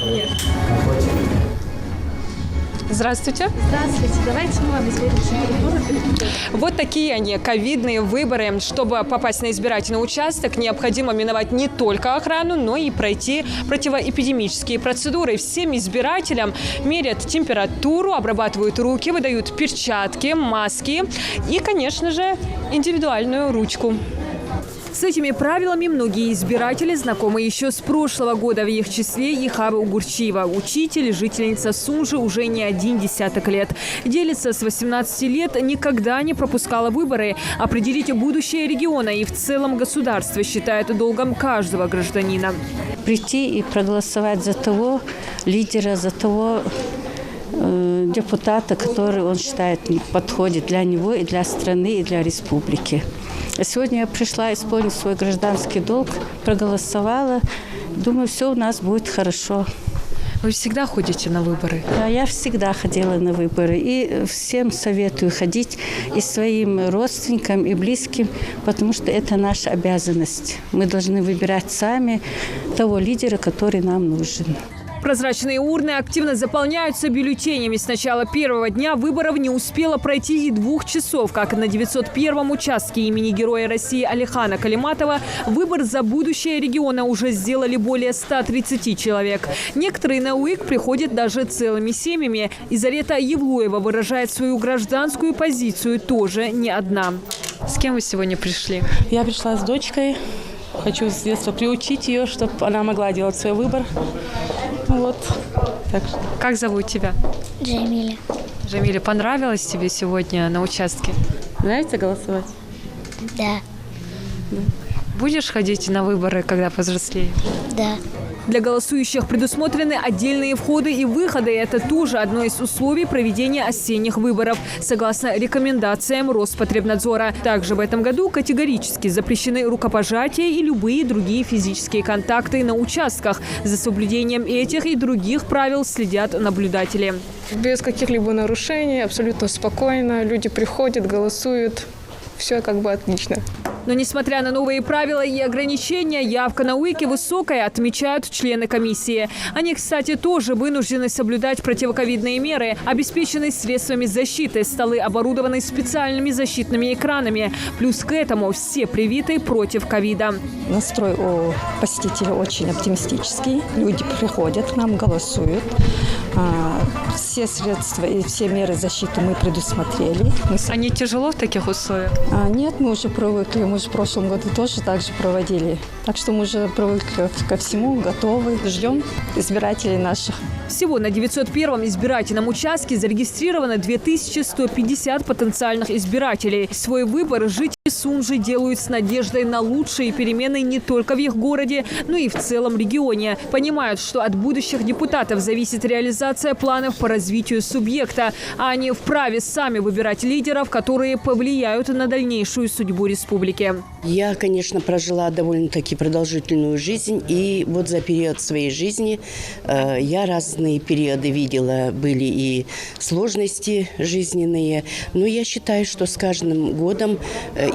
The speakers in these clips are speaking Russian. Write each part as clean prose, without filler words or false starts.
Нет. Здравствуйте. Здравствуйте. Давайте мы вам измерим температуру. Вот такие они, ковидные выборы. Чтобы попасть на избирательный участок, необходимо миновать не только охрану, но и пройти противоэпидемические процедуры. Всем избирателям меряют температуру, обрабатывают руки, выдают перчатки, маски и, конечно же, индивидуальную ручку. С этими правилами многие избиратели знакомы еще с прошлого года. В их числе и Хава Угурчиева. Учитель, жительница Сунжи уже не один десяток лет. Делится с 18 лет, никогда не пропускала выборы. Определить будущее региона и в целом государства считает долгом каждого гражданина. Прийти и проголосовать за того лидера, за того депутата, который он считает подходит для него и для страны, и для республики. Сегодня я пришла исполнить свой гражданский долг, проголосовала. Думаю, все у нас будет хорошо. Вы всегда ходите на выборы? Да, я всегда ходила на выборы. И всем советую ходить, и своим родственникам, и близким, потому что это наша обязанность. Мы должны выбирать сами того лидера, который нам нужен. Прозрачные урны активно заполняются бюллетенями. С начала первого дня выборов не успело пройти и 2 часов. Как на 901-м участке имени Героя России Алихана Калиматова, выбор за будущее региона уже сделали более 130 человек. Некоторые на УИК приходят даже целыми семьями. Изарета Евлоева выражает свою гражданскую позицию тоже не одна. С кем вы сегодня пришли? Я пришла с дочкой. Хочу с детства приучить ее, чтобы она могла делать свой выбор. Вот. Так что. Как зовут тебя? Джамиля. Джамиля, понравилось тебе сегодня на участке? Нравится голосовать? Да. Будешь ходить на выборы, когда повзрослеешь? Да. Для голосующих предусмотрены отдельные входы и выходы. Это тоже одно из условий проведения осенних выборов, согласно рекомендациям Роспотребнадзора. Также в этом году категорически запрещены рукопожатия и любые другие физические контакты на участках. За соблюдением этих и других правил следят наблюдатели. Без каких-либо нарушений, абсолютно спокойно. Люди приходят, голосуют. Все как бы отлично. Но несмотря на новые правила и ограничения, явка на УИКе высокая, отмечают члены комиссии. Они, кстати, тоже вынуждены соблюдать противоковидные меры, обеспечены средствами защиты, столы оборудованы специальными защитными экранами. Плюс к этому все привиты против ковида. Настрой у посетителей очень оптимистический. Люди приходят к нам, голосуют. Все средства и все меры защиты мы предусмотрели. Они тяжело в таких условиях? Нет, мы уже привыкли. Мы же в прошлом году тоже так же проводили. Так что мы уже привыкли ко всему, готовы. Ждем избирателей наших. Всего на 901-м избирательном участке зарегистрировано 2150 потенциальных избирателей. Свой выбор жители Сунжи делают с надеждой на лучшие перемены не только в их городе, но и в целом регионе. Понимают, что от будущих депутатов зависит реализация планов по развитию субъекта, а они вправе сами выбирать лидеров, которые повлияют на дальнейшую судьбу республики. Я, конечно, прожила довольно-таки продолжительную жизнь, и вот за период своей жизни я разные периоды видела, были и сложности жизненные, но я считаю, что с каждым годом,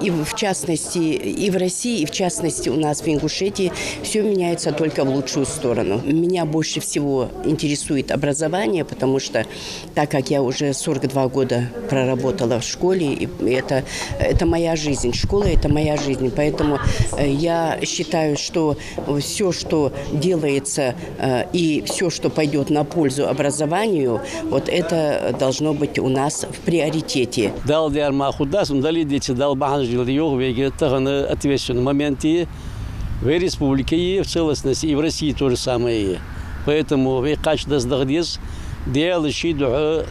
и в частности и в России, и в частности у нас в Ингушетии, все меняется только в лучшую сторону. Меня больше всего интересует образование, потому что, так как я уже 42 года проработала в школе, и это моя жизнь, школа – это моя жизнь, поэтому я считаю, что все, что делается, и все, что пойдет на пользу образованию, вот это должно быть у нас в приоритете. Ответственный момент и в республике, и в целостности, и в России то же самое. Поэтому в качестве сдагдес делали щиду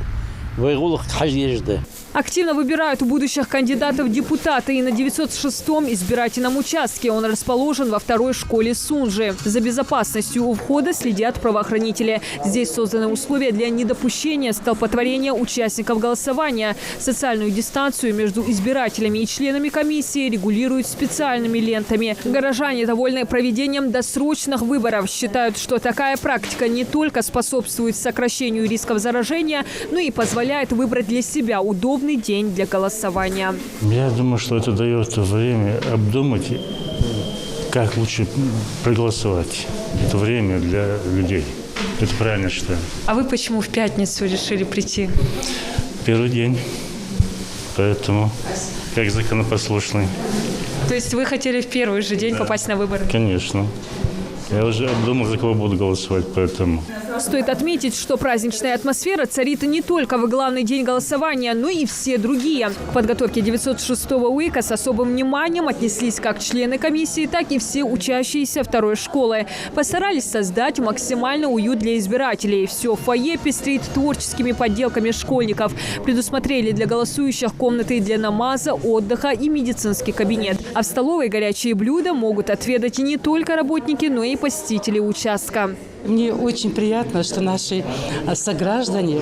в хаждежды. Активно выбирают у будущих кандидатов депутаты и на 906-м избирательном участке. Он расположен во 2-й школе Сунжи. За безопасностью у входа следят правоохранители. Здесь созданы условия для недопущения столпотворения участников голосования. Социальную дистанцию между избирателями и членами комиссии регулируют специальными лентами. Горожане довольны проведением досрочных выборов. Считают, что такая практика не только способствует сокращению рисков заражения, но и позволяет выбрать для себя удобный день для голосования. Я думаю, что это дает время обдумать, как лучше проголосовать. Это время для людей. Это правильно считаю. А вы почему в пятницу решили прийти? Первый день. Поэтому, как законопослушный. То есть вы хотели в первый же день попасть на выборы? Конечно. Я уже обдумал, за кого буду голосовать, поэтому... Стоит отметить, что праздничная атмосфера царит не только в главный день голосования, но и все другие. К подготовке 906-го УИКа с особым вниманием отнеслись как члены комиссии, так и все учащиеся второй школы. Постарались создать максимально уют для избирателей. Все фойе пестрит творческими подделками школьников. Предусмотрели для голосующих комнаты для намаза, отдыха и медицинский кабинет. А в столовой горячие блюда могут отведать и не только работники, но и посетители участка. Мне очень приятно, что наши сограждане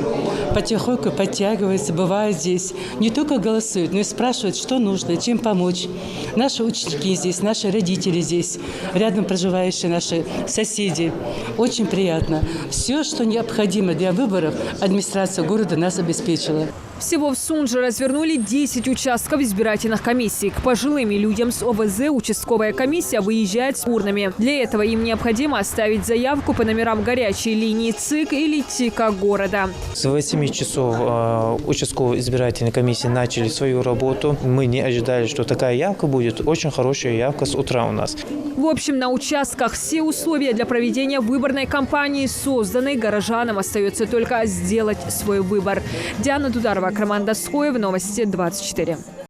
потихоньку подтягиваются, бывают здесь. Не только голосуют, но и спрашивают, что нужно, чем помочь. Наши ученики здесь, наши родители здесь, рядом проживающие наши соседи. Очень приятно. Все, что необходимо для выборов, администрация города нас обеспечила. Всего в Сунже развернули 10 участков избирательных комиссий. К пожилым людям с ОВЗ участковая комиссия выезжает с урнами. Для этого им необходимо оставить заявку по номерам горячей линии ЦИК или ТИКа города. С 8 часов участковые избирательные комиссии начали свою работу. Мы не ожидали, что такая явка будет. Очень хорошая явка с утра у нас. В общем, на участках все условия для проведения выборной кампании созданы. Горожанам остается только сделать свой выбор. Диана Дударова, Роман Доскоев, Новости 24.